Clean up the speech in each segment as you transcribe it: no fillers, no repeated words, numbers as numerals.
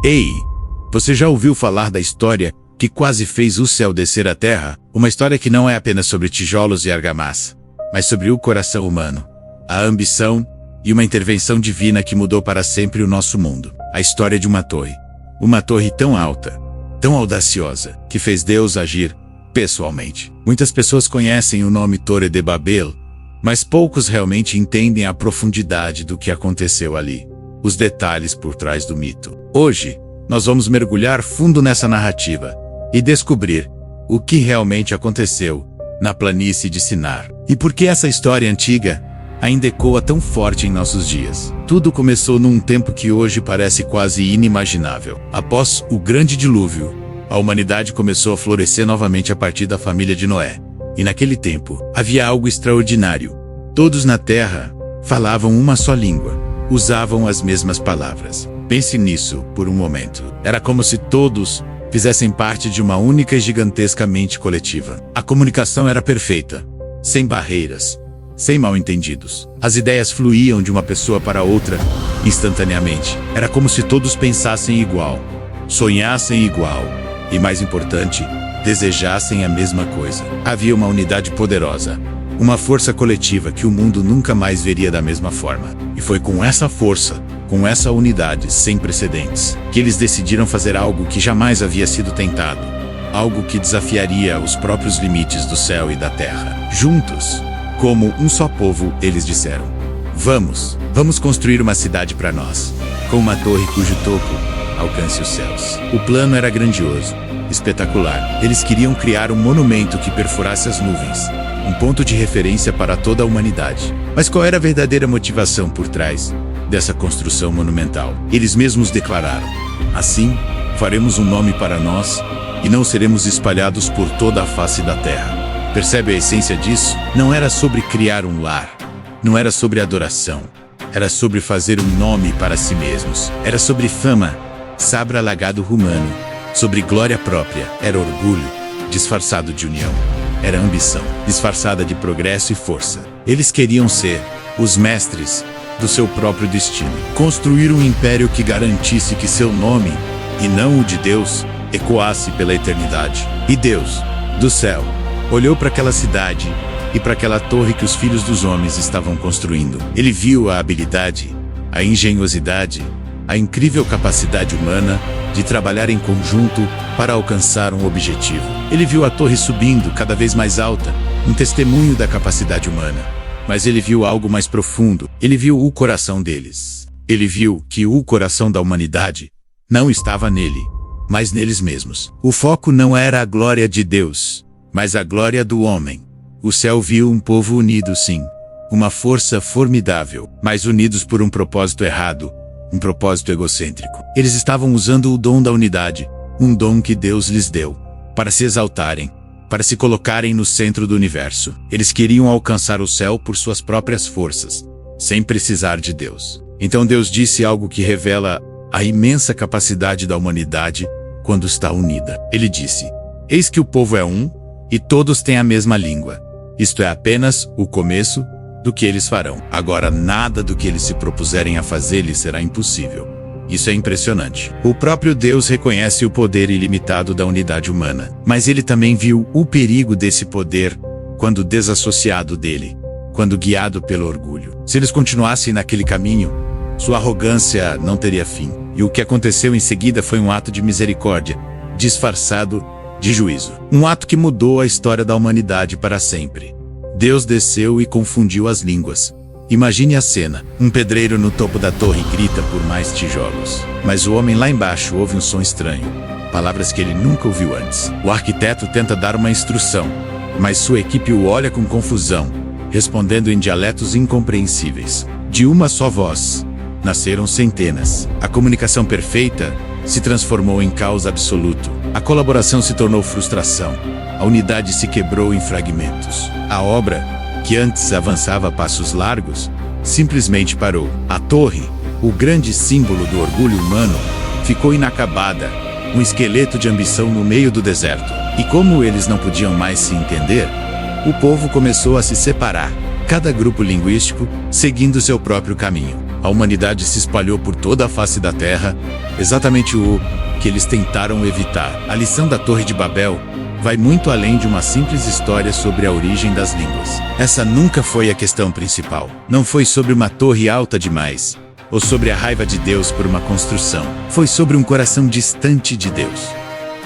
Ei, você já ouviu falar da história que quase fez o céu descer à terra? Uma história que não é apenas sobre tijolos e argamassa, mas sobre o coração humano, a ambição e uma intervenção divina que mudou para sempre o nosso mundo. A história de uma torre tão alta, tão audaciosa, que fez Deus agir pessoalmente. Muitas pessoas conhecem o nome Torre de Babel, mas poucos realmente entendem a profundidade do que aconteceu ali, os detalhes por trás do mito. Hoje, nós vamos mergulhar fundo nessa narrativa e descobrir o que realmente aconteceu na planície de Sinar. E por que essa história antiga ainda ecoa tão forte em nossos dias. Tudo começou num tempo que hoje parece quase inimaginável. Após o grande dilúvio, a humanidade começou a florescer novamente a partir da família de Noé. E naquele tempo, havia algo extraordinário. Todos na terra falavam uma só língua, usavam as mesmas palavras. Pense nisso por um momento. Era como se todos fizessem parte de uma única e gigantesca mente coletiva. A comunicação era perfeita, sem barreiras, sem mal-entendidos. As ideias fluíam de uma pessoa para outra instantaneamente. Era como se todos pensassem igual, sonhassem igual e, mais importante, desejassem a mesma coisa. Havia uma unidade poderosa, uma força coletiva que o mundo nunca mais veria da mesma forma. E foi com essa força, com essa unidade sem precedentes, que eles decidiram fazer algo que jamais havia sido tentado, algo que desafiaria os próprios limites do céu e da terra. Juntos, como um só povo, eles disseram: Vamos construir uma cidade para nós, com uma torre cujo topo alcance os céus. O plano era grandioso, espetacular. Eles queriam criar um monumento que perfurasse as nuvens, um ponto de referência para toda a humanidade. Mas qual era a verdadeira motivação por trás dessa construção monumental? Eles mesmos declararam: assim, faremos um nome para nós e não seremos espalhados por toda a face da terra. Percebe a essência disso? Não era sobre criar um lar, não era sobre adoração, era sobre fazer um nome para si mesmos. Era sobre fama, sabra alagado humano, sobre glória própria. Era orgulho, disfarçado de união. Era ambição, disfarçada de progresso e força. Eles queriam ser os mestres do seu próprio destino. Construir um império que garantisse que seu nome, e não o de Deus, ecoasse pela eternidade. E Deus, do céu, olhou para aquela cidade e para aquela torre que os filhos dos homens estavam construindo. Ele viu a habilidade, a engenhosidade, a incrível capacidade humana de trabalhar em conjunto para alcançar um objetivo. Ele viu a torre subindo cada vez mais alta, um testemunho da capacidade humana. Mas ele viu algo mais profundo. Ele viu o coração deles. Ele viu que o coração da humanidade não estava nele, mas neles mesmos. O foco não era a glória de Deus, mas a glória do homem. O céu viu um povo unido, sim, uma força formidável, mas unidos por um propósito errado, um propósito egocêntrico. Eles estavam usando o dom da unidade, um dom que Deus lhes deu, para se exaltarem, para se colocarem no centro do universo. Eles queriam alcançar o céu por suas próprias forças, sem precisar de Deus. Então Deus disse algo que revela a imensa capacidade da humanidade quando está unida. Ele disse: eis que o povo é um, e todos têm a mesma língua. Isto é apenas o começo do que eles farão. Agora, nada do que eles se propuserem a fazer lhes será impossível. Isso é impressionante. O próprio Deus reconhece o poder ilimitado da unidade humana, mas ele também viu o perigo desse poder quando desassociado dele, quando guiado pelo orgulho. Se eles continuassem naquele caminho, sua arrogância não teria fim. E o que aconteceu em seguida foi um ato de misericórdia, disfarçado de juízo. Um ato que mudou a história da humanidade para sempre. Deus desceu e confundiu as línguas. Imagine a cena. Um pedreiro no topo da torre grita por mais tijolos. Mas o homem lá embaixo ouve um som estranho. Palavras que ele nunca ouviu antes. O arquiteto tenta dar uma instrução, mas sua equipe o olha com confusão, respondendo em dialetos incompreensíveis. De uma só voz, nasceram centenas. A comunicação perfeita se transformou em caos absoluto. A colaboração se tornou frustração. A unidade se quebrou em fragmentos. A obra, que antes avançava a passos largos, simplesmente parou. A torre, o grande símbolo do orgulho humano, ficou inacabada, um esqueleto de ambição no meio do deserto. E como eles não podiam mais se entender, o povo começou a se separar, cada grupo linguístico seguindo seu próprio caminho. a humanidade se espalhou por toda a face da Terra, exatamente o que eles tentaram evitar. A lição da Torre de Babel vai muito além de uma simples história sobre a origem das línguas. Essa nunca foi a questão principal. Não foi sobre uma torre alta demais, ou sobre a raiva de Deus por uma construção. Foi sobre um coração distante de Deus.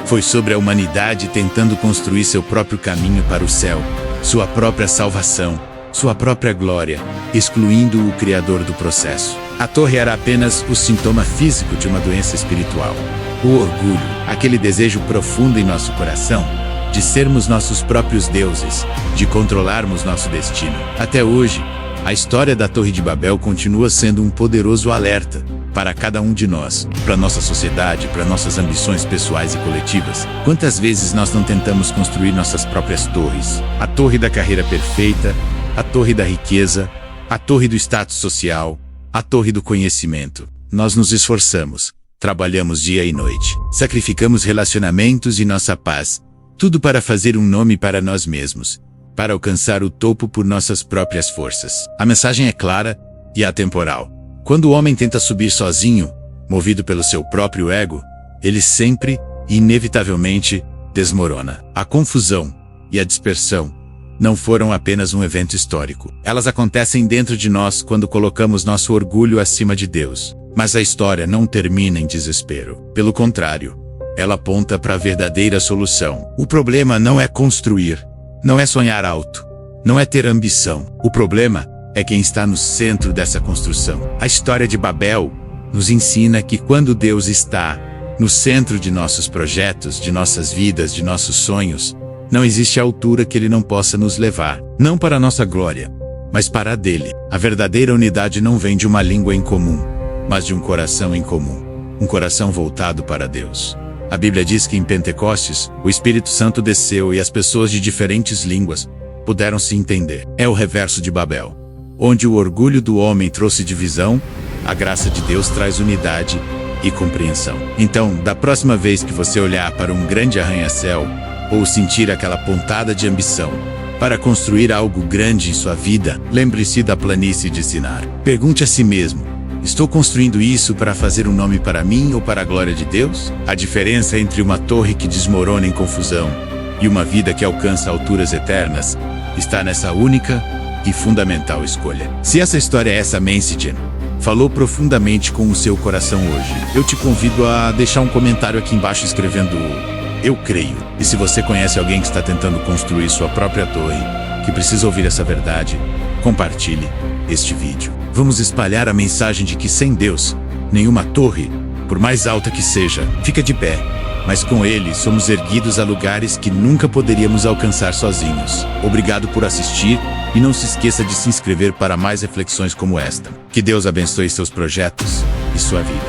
Foi sobre a humanidade tentando construir seu próprio caminho para o céu, sua própria salvação, sua própria glória, excluindo o Criador do processo. A torre era apenas o sintoma físico de uma doença espiritual. O orgulho, aquele desejo profundo em nosso coração, de sermos nossos próprios deuses, de controlarmos nosso destino. Até hoje, a história da Torre de Babel continua sendo um poderoso alerta para cada um de nós, para nossa sociedade, para nossas ambições pessoais e coletivas. Quantas vezes nós não tentamos construir nossas próprias torres? A torre da carreira perfeita, a torre da riqueza, a torre do status social, a torre do conhecimento. Nós nos esforçamos, trabalhamos dia e noite, sacrificamos relacionamentos e nossa paz, tudo para fazer um nome para nós mesmos, para alcançar o topo por nossas próprias forças. A mensagem é clara e atemporal. Quando o homem tenta subir sozinho, movido pelo seu próprio ego, ele sempre, inevitavelmente, desmorona. A confusão e a dispersão não foram apenas um evento histórico. Elas acontecem dentro de nós quando colocamos nosso orgulho acima de Deus. Mas a história não termina em desespero. Pelo contrário, ela aponta para a verdadeira solução. O problema não é construir, não é sonhar alto, não é ter ambição. O problema é quem está no centro dessa construção. A história de Babel nos ensina que quando Deus está no centro de nossos projetos, de nossas vidas, de nossos sonhos, não existe altura que Ele não possa nos levar. Não para a nossa glória, mas para a dele. A verdadeira unidade não vem de uma língua em comum, mas de um coração em comum. Um coração voltado para Deus. A Bíblia diz que em Pentecostes, o Espírito Santo desceu e as pessoas de diferentes línguas puderam se entender. É o reverso de Babel. Onde o orgulho do homem trouxe divisão, a graça de Deus traz unidade e compreensão. Então, da próxima vez que você olhar para um grande arranha-céu, ou sentir aquela pontada de ambição para construir algo grande em sua vida, lembre-se da planície de Sinar. Pergunte a si mesmo: estou construindo isso para fazer um nome para mim ou para a glória de Deus? A diferença entre uma torre que desmorona em confusão e uma vida que alcança alturas eternas está nessa única e fundamental escolha. Se essa história é essa mensagem falou profundamente com o seu coração hoje, eu te convido a deixar um comentário aqui embaixo escrevendo "Eu creio". E se você conhece alguém que está tentando construir sua própria torre, que precisa ouvir essa verdade, compartilhe este vídeo. Vamos espalhar a mensagem de que sem Deus, nenhuma torre, por mais alta que seja, fica de pé, mas com Ele somos erguidos a lugares que nunca poderíamos alcançar sozinhos. Obrigado por assistir e não se esqueça de se inscrever para mais reflexões como esta. Que Deus abençoe seus projetos e sua vida.